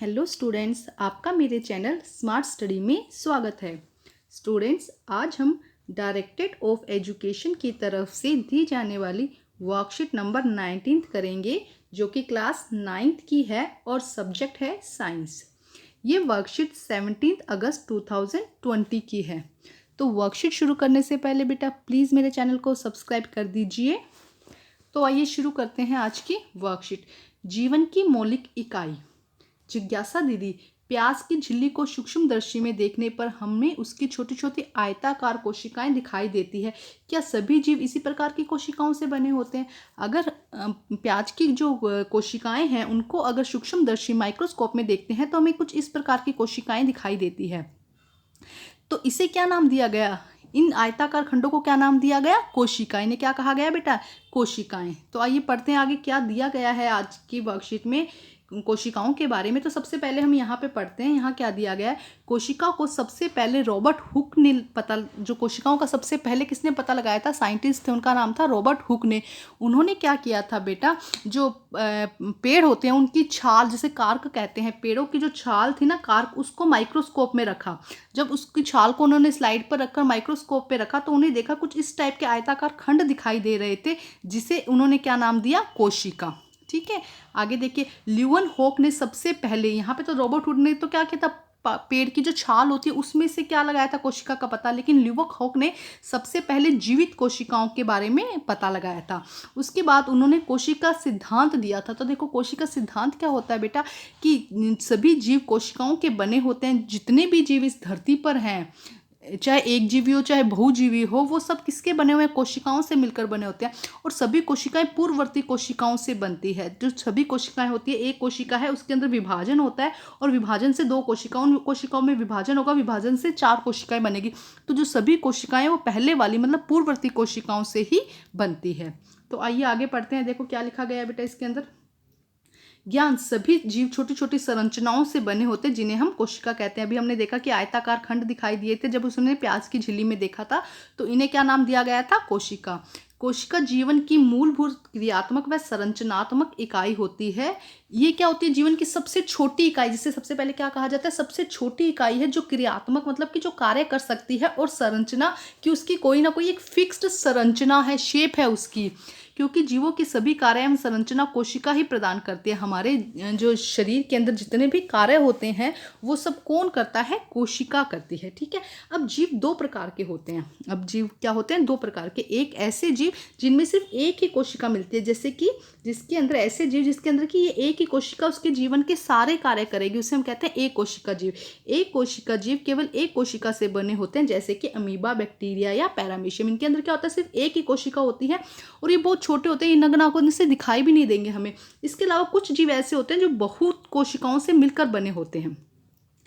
Hello students, आपका मेरे channel smart study में स्वागत है। स्टूडेंट्स, आज हम डायरेक्टरेट ऑफ एजुकेशन की तरफ से दी जाने वाली वर्कशीट नंबर 19 करेंगे, जो कि क्लास 9th की है और सब्जेक्ट है साइंस। ये वर्कशीट 17 अगस्त 2020 की है। तो वर्कशीट शुरू करने से पहले बेटा प्लीज़ मेरे चैनल को सब्सक्राइब कर दीजिए। तो आइए शुरू करते हैं आज की वर्कशीट। जीवन की मौलिक इकाई। जिज्ञासा दीदी, प्याज की झिल्ली को सूक्ष्मदर्शी में देखने पर हमें उसकी छोटी छोटी आयताकार कोशिकाएं दिखाई देती है। क्या सभी जीव इसी प्रकार की कोशिकाओं से बने होते हैं? अगर प्याज की जो कोशिकाएं हैं उनको अगर सूक्ष्मदर्शी माइक्रोस्कोप में देखते हैं तो हमें कुछ इस प्रकार की कोशिकाएं दिखाई देती है। तो इसे क्या नाम दिया गया? इन आयताकार खंडों को क्या नाम दिया गया? कोशिकाएं। इन्हें क्या कहा गया बेटा? कोशिकाएं। तो आइए पढ़ते हैं आगे क्या दिया गया है आज की वर्कशीट में कोशिकाओं के बारे में। तो सबसे पहले हम यहाँ पे पढ़ते हैं, यहाँ क्या दिया गया है। कोशिका को सबसे पहले रॉबर्ट हुक ने जो कोशिकाओं का सबसे पहले किसने पता लगाया था? साइंटिस्ट थे, उनका नाम था रॉबर्ट हुक ने। उन्होंने क्या किया था बेटा, जो पेड़ होते हैं उनकी छाल, जैसे कार्क कहते हैं, पेड़ों की जो छाल थी ना कार्क, उसको माइक्रोस्कोप में रखा। जब उसकी छाल को उन्होंने स्लाइड पर रखकर माइक्रोस्कोप पे रखा तो उन्हें देखा कुछ इस टाइप के आयताकार खंड दिखाई दे रहे थे, जिसे उन्होंने क्या नाम दिया? कोशिका। ठीक है, आगे देखिए। ल्यूवन हॉक ने सबसे पहले, यहाँ पे तो रॉबर्ट हुक ने तो क्या किया था, पेड़ की जो छाल होती है उसमें से क्या लगाया था? कोशिका का पता। लेकिन ल्यूवन हॉक ने सबसे पहले जीवित कोशिकाओं के बारे में पता लगाया था। उसके बाद उन्होंने कोशिका सिद्धांत दिया था। तो देखो कोशिका सिद्धांत क्या होता है बेटा, कि सभी जीव कोशिकाओं के बने होते हैं। जितने भी जीव इस धरती पर हैं, चाहे एक जीवी हो चाहे बहुजीवी हो, वो सब किसके बने हुए हैं? कोशिकाओं से मिलकर बने होते हैं। और सभी कोशिकाएं पूर्ववर्ती कोशिकाओं से बनती है। जो सभी कोशिकाएं होती है, एक कोशिका है उसके अंदर विभाजन होता है और विभाजन से दो कोशिकाओं, उन कोशिकाओं में विभाजन होगा, विभाजन से 4 कोशिकाएं बनेगी। तो जो सभी कोशिकाएं वो पहले वाली मतलब पूर्ववर्ती कोशिकाओं से ही बनती है। तो आइए आगे पढ़ते हैं। देखो क्या लिखा गया है बेटा इसके अंदर। ज्ञान, सभी जीव छोटी छोटी संरचनाओं से बने होते हैं जिन्हें हम कोशिका कहते हैं। अभी हमने देखा कि आयताकार खंड दिखाई दिए थे जब उसने प्याज की झिल्ली में देखा था, तो इन्हें क्या नाम दिया गया था? कोशिका। कोशिका जीवन की मूलभूत क्रियात्मक व संरचनात्मक इकाई होती है। ये क्या होती है? जीवन की सबसे छोटी इकाई, जिसे सबसे पहले क्या कहा जाता है? सबसे छोटी इकाई है जो क्रियात्मक मतलब कि जो कार्य कर सकती है, और संरचना कि उसकी कोई ना कोई एक फिक्स्ड संरचना है, शेप है उसकी। क्योंकि जीवों की सभी कार्य एवं संरचना कोशिका ही प्रदान करती है। हमारे जो शरीर के अंदर जितने भी कार्य होते हैं वो सब कौन करता है? कोशिका करती है। ठीक है। अब जीव 2 प्रकार के होते हैं। अब जीव क्या होते हैं? 2 प्रकार के। एक ऐसे जीव जिनमें सिर्फ एक ही कोशिका मिलती है, जैसे कि जिसके अंदर ऐसे जीव जिसके अंदर की ये एक ही कोशिका उसके जीवन के सारे कार्य करेगी, उसे हम कहते हैं एक कोशिका जीव। एक कोशिका जीव केवल एक कोशिका से बने होते हैं, जैसे कि अमीबा, बैक्टीरिया या पैरामीशियम। इनके अंदर क्या होता है? सिर्फ एक ही कोशिका होती है और ये बहुत छोटे होते हैं, ये नग्न आंखों से दिखाई भी नहीं देंगे हमें। इसके अलावा कुछ जीव ऐसे होते हैं जो बहुत कोशिकाओं से मिलकर बने होते हैं।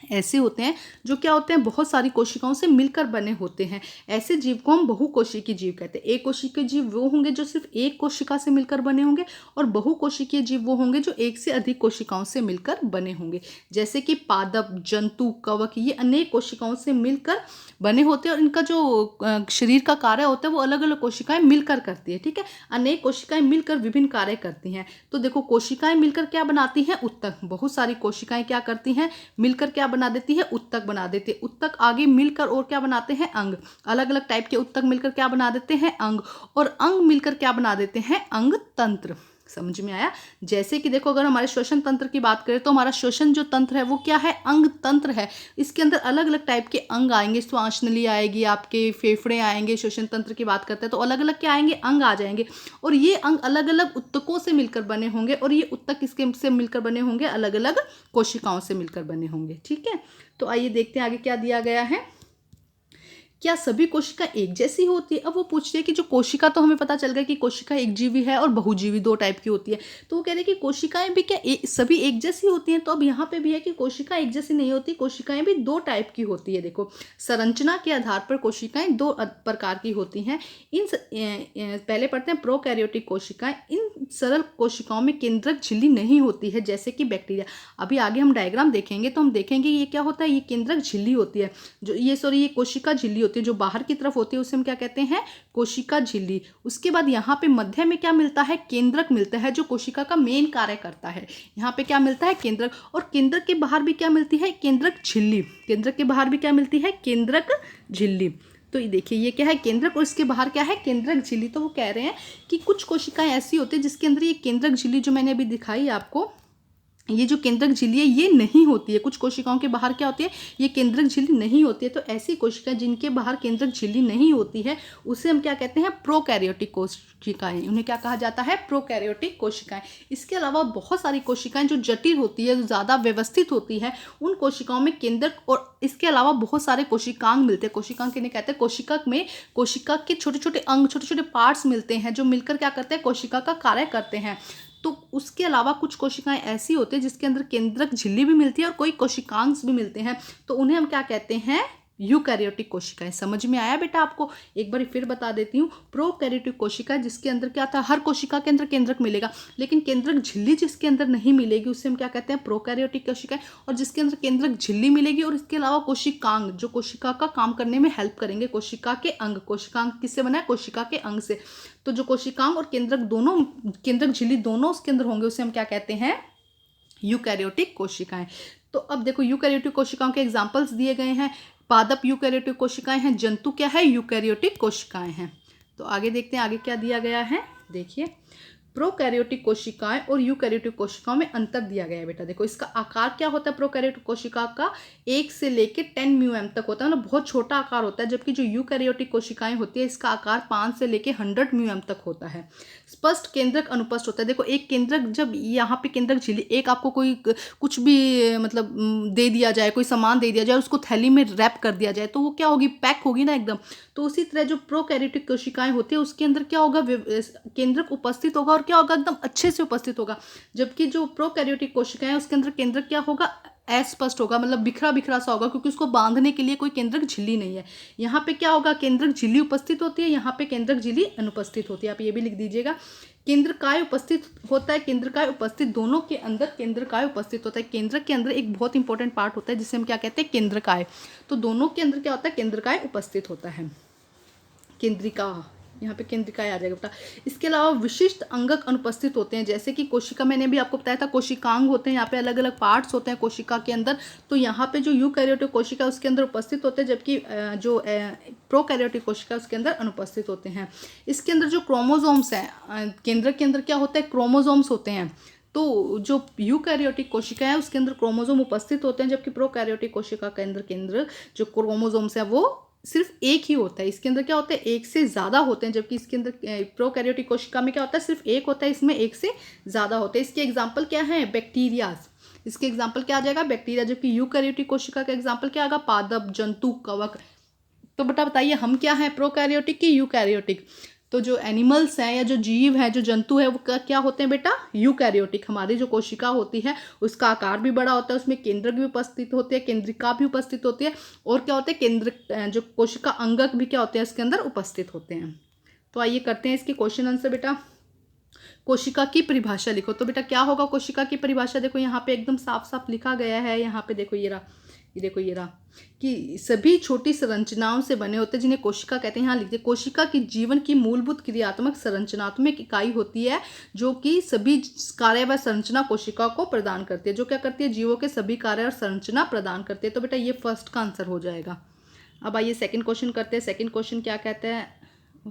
ऐसे होते हैं जो क्या होते हैं? बहुत सारी कोशिकाओं से मिलकर बने होते हैं। ऐसे जीव को हम बहुकोशिकीय जीव कहते हैं। एक कोशिकीय जीव वो होंगे जो सिर्फ एक कोशिका से मिलकर बने होंगे, और बहुकोशिकीय जीव वो होंगे जो एक से अधिक कोशिकाओं से मिलकर बने होंगे। जैसे कि पादप, जंतु, कवक, ये अनेक कोशिकाओं से मिलकर बने होते हैं और इनका जो शरीर का कार्य होता है वो अलग अलग कोशिकाएं मिलकर करती है। ठीक है, अनेक कोशिकाएं मिलकर विभिन्न कार्य करती हैं। तो देखो कोशिकाएं मिलकर क्या बनाती हैं? उत्तक। बहुत सारी कोशिकाएं क्या करती हैं? मिलकर क्या बना देती है? उत्तक बना देती है। उत्तक आगे मिलकर और क्या बनाते हैं? अंग। अलग अलग टाइप के उत्तक मिलकर क्या बना देते हैं? अंग। और अंग मिलकर क्या बना देते हैं? अंग तंत्र। समझ में आया? जैसे कि देखो अगर हमारे श्वसन तंत्र की बात करें तो हमारा श्वसन जो तंत्र है वो क्या है? अंग तंत्र है। इसके अंदर अलग अलग टाइप के अंग आएंगे। श्वास नली आएगी, आपके फेफड़े आएंगे। श्वसन तंत्र की बात करते हैं तो अलग अलग क्या आएंगे? अंग आ जाएंगे। और ये अंग अलग अलग उत्तकों से मिलकर बने होंगे, और ये उत्तक किसके से मिलकर बने होंगे? अलग अलग कोशिकाओं से मिलकर बने होंगे। ठीक है, तो आइए देखते हैं आगे क्या दिया गया है। क्या सभी कोशिका एक जैसी होती है? अब वो पूछते हैं कि जो कोशिका, तो हमें पता चल गया कि कोशिका एक जीवी है और बहुजीवी 2 टाइप की होती है। तो वो कह रहे हैं कि कोशिकाएं भी क्या सभी एक जैसी होती हैं? तो अब यहाँ पे भी है कि कोशिका एक जैसी नहीं होती, कोशिकाएं भी 2 टाइप की होती है। देखो संरचना के आधार पर कोशिकाएं 2 प्रकार की होती हैं। पहले पढ़ते हैं प्रोकैरियोटिक कोशिकाएं। इन सरल कोशिकाओं में केंद्रक झिल्ली नहीं होती है, जैसे कि बैक्टीरिया। अभी आगे हम डायग्राम देखेंगे तो हम देखेंगे ये क्या होता है? ये केंद्रक झिल्ली होती है, जो ये कोशिका झिल्ली होती है जो बाहर की तरफ होती है उसे हम क्या कहते हैं, कोशिका झिल्ली। उसके बाद यहाँ पे मध्य में क्या मिलता है, केंद्रक मिलता है जो कोशिका का मेन कार्य करता है। यहाँ पे क्या मिलता है, केंद्रक। और केंद्रक के बाहर भी क्या मिलती है, केंद्रक झिल्ली। केंद्रक के बाहर भी क्या मिलती है, केंद्रक झिल्ली। तो ये देखिए ये क्या है, केंद्रक, और इसके बाहर क्या है, केंद्रक झिल्ली। तो वो कह रहे हैं कि कुछ कोशिकाएं ऐसी होती है जिसके अंदर ये केंद्रक झिल्ली जो मैंने अभी दिखाई आपको, ये जो केंद्रक झिल्ली है ये नहीं होती है। कुछ कोशिकाओं के बाहर क्या होती है, ये केंद्रक झिल्ली नहीं होती है। तो ऐसी कोशिकाएं जिनके बाहर केंद्रक झिल्ली नहीं होती है उसे हम क्या कहते हैं, प्रोकैरियोटिक कोशिकाएं। उन्हें क्या कहा जाता है, प्रोकैरियोटिक कोशिकाएं। इसके अलावा बहुत सारी कोशिकाएं जो जटिल होती है, जो ज़्यादा व्यवस्थित होती है, उन कोशिकाओं में केंद्रक और इसके अलावा बहुत सारे कोशिकांग मिलते हैं। कोशिकांग किन्हें कहते हैं, कोशिका में कोशिका के छोटे छोटे अंग, छोटे छोटे पार्ट्स मिलते हैं जो मिलकर क्या करते हैं, कोशिका का कार्य करते हैं। तो उसके अलावा कुछ कोशिकाएं ऐसी होती है जिसके अंदर केंद्रक झिल्ली भी मिलती है और कोई कोशिकांश भी मिलते हैं, तो उन्हें हम क्या कहते हैं, यूकैरियोटिक कोशिकाएं। समझ में आया बेटा आपको? एक बार फिर बता देती हूँ। प्रोकैरियोटिक कोशिका जिसके अंदर क्या था, हर कोशिका के अंदर केंद्रक मिलेगा लेकिन केंद्रक झिल्ली जिसके अंदर नहीं मिलेगी उसे हम क्या कहते हैं, प्रोकैरियोटिक कोशिकाएं। और जिसके अंदर केंद्रक झिल्ली मिलेगी और इसके अलावा कोशिकांग जो कोशिका का काम करने में हेल्प करेंगे, कोशिका के अंग। कोशिकांग किससे बना है, कोशिका के अंग से। तो जो कोशिकांग और केंद्रक दोनों, केंद्रक झिल्ली दोनों उसके अंदर होंगे उसे हम क्या कहते हैं, यूकैरियोटिक कोशिकाएं। तो अब देखो यूकैरियोटिक कोशिकाओं के एग्जांपल्स दिए गए हैं। पादप यूकैरियोटिक कोशिकाएं हैं, जंतु क्या है, यूकैरियोटिक कोशिकाएं हैं। तो आगे देखते हैं आगे क्या दिया गया है। देखिए प्रोकैरियोटिक कोशिकाएं और यूकैरियोटिक कोशिकाओं में अंतर दिया गया है बेटा। देखो इसका आकार क्या होता है, प्रोकैरियोटिक कोशिका का 1 से लेके 10 म्यूएम तक होता है, मतलब बहुत छोटा आकार होता है। जबकि जो यूकैरियोटिक कोशिकाएं होती है इसका आकार 5 से लेके 100 म्यूएम तक होता है। स्पष्ट केंद्रक अनुपस्थ होता है। देखो एक केंद्रक, जब यहाँ पे केंद्रक झिल्ली, एक आपको कोई कुछ भी मतलब दे दिया जाए, कोई सामान दे दिया जाए, उसको थैली में रैप कर दिया जाए तो वो क्या होगी, पैक होगी ना एकदम। तो उसी तरह जो प्रोकैरियोटिक कोशिकाएं होती है उसके अंदर क्या होगा, केंद्रक उपस्थित होगा और क्या होगा, एकदम अच्छे से उपस्थित होगा। जबकि जो प्रोकैरियोटिक कोशिकाएं हैं उसके अंदर केंद्रक क्या होगा, अस्पष्ट होगा, मतलब बिखरा बिखरा सा होगा क्योंकि उसको बांधने के लिए कोई केंद्रक झिल्ली नहीं है। यहाँ पे क्या होगा, केंद्रक झिल्ली उपस्थित होती है, यहाँ पे केंद्रक झिल्ली अनुपस्थित होती है। आप ये भी लिख दीजिएगा। केंद्रकाय उपस्थित होता है, केंद्रकाय उपस्थित, दोनों के अंदर केंद्रकाय उपस्थित होता है। केंद्रक के अंदर एक बहुत इंपॉर्टेंट पार्ट होता है जिसे हम क्या कहते हैं, केंद्रकाय। तो दोनों के अंदर क्या होता है, केंद्रकाय उपस्थित होता है। केंद्रिका, यहाँ पे केंद्रिकाएं आ जाएगा बेटा। इसके अलावा विशिष्ट अंगक अनुपस्थित होते हैं, जैसे कि कोशिका, मैंने भी आपको बताया था कोशिकांग होते हैं, यहाँ पे अलग अलग पार्ट्स होते हैं कोशिका के अंदर। तो यहाँ पे जो यूकैरियोटिक कोशिका है उसके अंदर उपस्थित होते हैं, जबकि जो प्रोकैरियोटिक कोशिका है उसके अंदर अनुपस्थित होते हैं। इसके अंदर जो क्रोमोजोम्स हैं, केंद्रक के अंदर क्या होता है, क्रोमोजोम्स होते हैं। तो जो यूकैरियोटिक कोशिका है उसके अंदर क्रोमोजोम उपस्थित होते हैं, जबकि प्रोकैरियोटिक कोशिका के अंदर केंद्र जो क्रोमोजोम्स है वो सिर्फ एक ही होता है। इसके अंदर क्या होता है, एक से ज़्यादा होते हैं, जबकि इसके अंदर प्रोकैरियोटिक कोशिका में क्या होता है, सिर्फ एक होता है, इसमें एक से ज़्यादा होते हैं। इसके एग्जाम्पल क्या है, बैक्टीरियाज। इसके एग्जाम्पल क्या आ जाएगा, बैक्टीरिया। जबकि यूकैरियोटिक कोशिका का एग्जाम्पल क्या आएगा, पादप, जंतु, कवक। तो बेटा बताइए हम क्या है, प्रोकैरियोटिक की यूकैरियोटिक? तो जो एनिमल्स हैं या जो जीव है, जो जंतु है, वो क्या होते हैं बेटा, यूकैरियोटिक। हमारी जो कोशिका होती है उसका आकार भी बड़ा होता है, उसमें केंद्रक भी उपस्थित होते हैं, केंद्रिका भी उपस्थित होती है, और क्या होते हैं, केंद्र जो कोशिका अंगक भी क्या होते हैं इसके अंदर उपस्थित होते हैं। तो आइए करते हैं इसके क्वेश्चन आंसर बेटा। कोशिका की परिभाषा लिखो। तो बेटा क्या होगा कोशिका की परिभाषा, देखो यहाँ पे एकदम साफ साफ लिखा गया है। यहाँ पे देखो ये रहा, ये देखो ये रहा कि सभी छोटी संरचनाओं से बने होते हैं जिन्हें कोशिका कहते हैं। यहाँ लिखते हैं कोशिका की जीवन की मूलभूत क्रियात्मक संरचनात्मक इकाई होती है जो कि सभी कार्य व संरचना कोशिका को प्रदान करती है। जो क्या करती है, जीवों के सभी कार्य और संरचना प्रदान करती है। तो बेटा ये फर्स्ट का आंसर हो जाएगा। अब आइए सेकंड क्वेश्चन करते हैं। सेकंड क्वेश्चन क्या कहते हैं,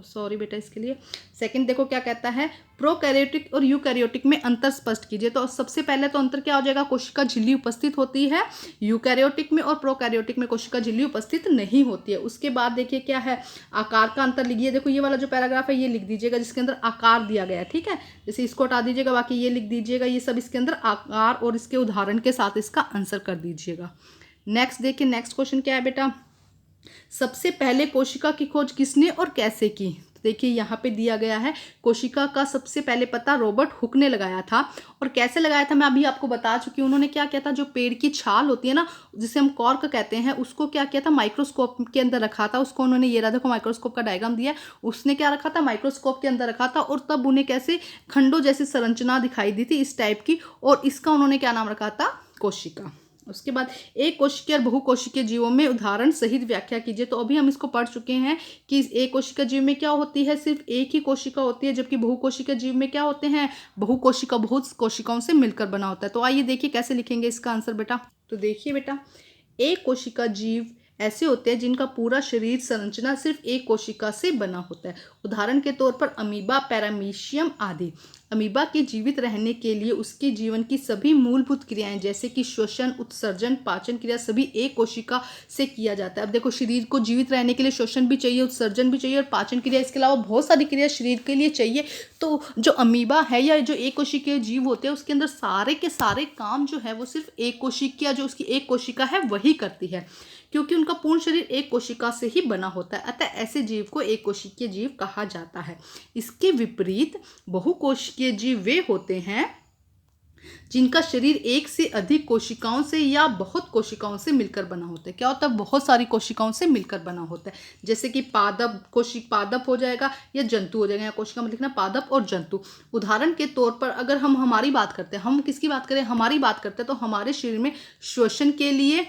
सॉरी बेटा इसके लिए। सेकंड देखो क्या कहता है, प्रोकैरियोटिक और यूकैरियोटिक में अंतर स्पष्ट कीजिए। तो सबसे पहले तो अंतर क्या हो जाएगा, कोशिका झिल्ली उपस्थित होती है यूकैरियोटिक में और प्रोकैरियोटिक में कोशिका झिल्ली उपस्थित नहीं होती है। उसके बाद देखिए क्या है, आकार का अंतर लिखिए। देखो ये वाला जो पैराग्राफ है ये लिख दीजिएगा जिसके अंदर आकार दिया गया है, ठीक है। जैसे इसको हटा दीजिएगा, बाकी ये लिख दीजिएगा। ये सब इसके अंदर आकार और इसके उदाहरण के साथ इसका आंसर कर दीजिएगा। नेक्स्ट देखिए, नेक्स्ट क्वेश्चन क्या है बेटा, सबसे पहले कोशिका की खोज किसने और कैसे की। तो देखिए यहाँ पे दिया गया है, कोशिका का सबसे पहले पता रॉबर्ट हुक ने लगाया था। और कैसे लगाया था मैं अभी आपको बता चुकी हूँ। उन्होंने क्या किया था, जो पेड़ की छाल होती है ना, जिसे हम कॉर्क कहते हैं, उसको क्या किया था, माइक्रोस्कोप के अंदर रखा था। उसको उन्होंने, ये रहा देखो माइक्रोस्कोप का डायग्राम दिया है, उसने क्या रखा था, माइक्रोस्कोप के अंदर रखा था। और तब उन्हें कैसे खंडों जैसी संरचना दिखाई दी थी इस टाइप की, और इसका उन्होंने क्या नाम रखा था, कोशिका। उसके बाद एक कोशिकीय और बहुकोशिकीय जीवों में उदाहरण सहित व्याख्या कीजिए। तो अभी हम इसको पढ़ चुके हैं कि एक कोशिका जीव में क्या होती है, सिर्फ एक ही कोशिका होती है, जबकि बहुकोशिकीय जीव में क्या होते हैं, बहुकोशिका बहुत कोशिकाओं से मिलकर बना होता है। तो आइए देखिए कैसे लिखेंगे इसका आंसर बेटा। तो देखिए बेटा, एक कोशिका जीव ऐसे होते हैं जिनका पूरा शरीर संरचना सिर्फ एक कोशिका से बना होता है। उदाहरण के तौर पर अमीबा, पैरामीशियम आदि। अमीबा के जीवित रहने के लिए उसके जीवन की सभी मूलभूत क्रियाएं जैसे कि श्वसन, उत्सर्जन, पाचन क्रिया सभी एक कोशिका से किया जाता है। अब देखो, शरीर को जीवित रहने के लिए श्वसन भी चाहिए, उत्सर्जन भी चाहिए और पाचन क्रिया, इसके अलावा बहुत सारी क्रिया शरीर के लिए चाहिए। तो जो अमीबा है या जो एक कोशिकीय जीव होते हैं उसके अंदर सारे के सारे काम जो है वो सिर्फ एक कोशिकीय, जो उसकी एक कोशिका है वही करती है, क्योंकि उनका पूर्ण शरीर एक कोशिका से ही बना होता है। अतः ऐसे जीव को एक कोशिकीय जीव कहा जाता है। इसके विपरीत बहुकोशिकीय जीव वे होते हैं जिनका शरीर एक से अधिक कोशिकाओं से या बहुत कोशिकाओं से मिलकर बना होता है। क्या होता है, बहुत सारी कोशिकाओं से मिलकर बना होता है। जैसे कि पादप, पादप हो जाएगा या जंतु हो जाएगा, या कोशिका में लिखना पादप और जंतु। उदाहरण के तौर पर अगर हम हमारी बात करते हैं, हम किसकी बात करें, हमारी बात करते हैं, तो हमारे शरीर में श्वसन के लिए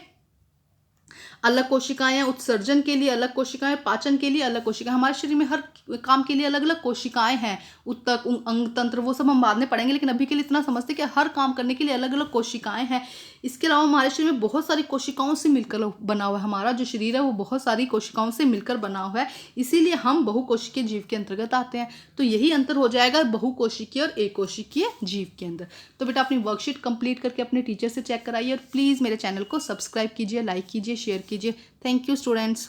अलग कोशिकाएं, उत्सर्जन के लिए अलग कोशिकाएं, पाचन के लिए अलग कोशिकाएं। हमारे शरीर में हर काम के लिए अलग अलग कोशिकाएं हैं। उत्तक, अंग तंत्र, वो सब हम बाद में पढ़ेंगे, लेकिन अभी के लिए इतना समझते हैं कि हर काम करने के लिए अलग अलग कोशिकाएं हैं। इसके अलावा हमारे शरीर में बहुत सारी कोशिकाओं से मिलकर बना हुआ है। हमारा जो शरीर है वो बहुत सारी कोशिकाओं से मिलकर बना हुआ है, इसीलिए हम बहुकोशिकीय जीव के अंतर्गत आते हैं। तो यही अंतर हो जाएगा बहुकोशिकीय और एक कोशिकीय जीव के अंदर। तो बेटा अपनी वर्कशीट कंप्लीट करके अपने टीचर से चेक कराइए और प्लीज़ मेरे चैनल को सब्सक्राइब कीजिए, लाइक कीजिए, शेयर कीजिए। Thank you students.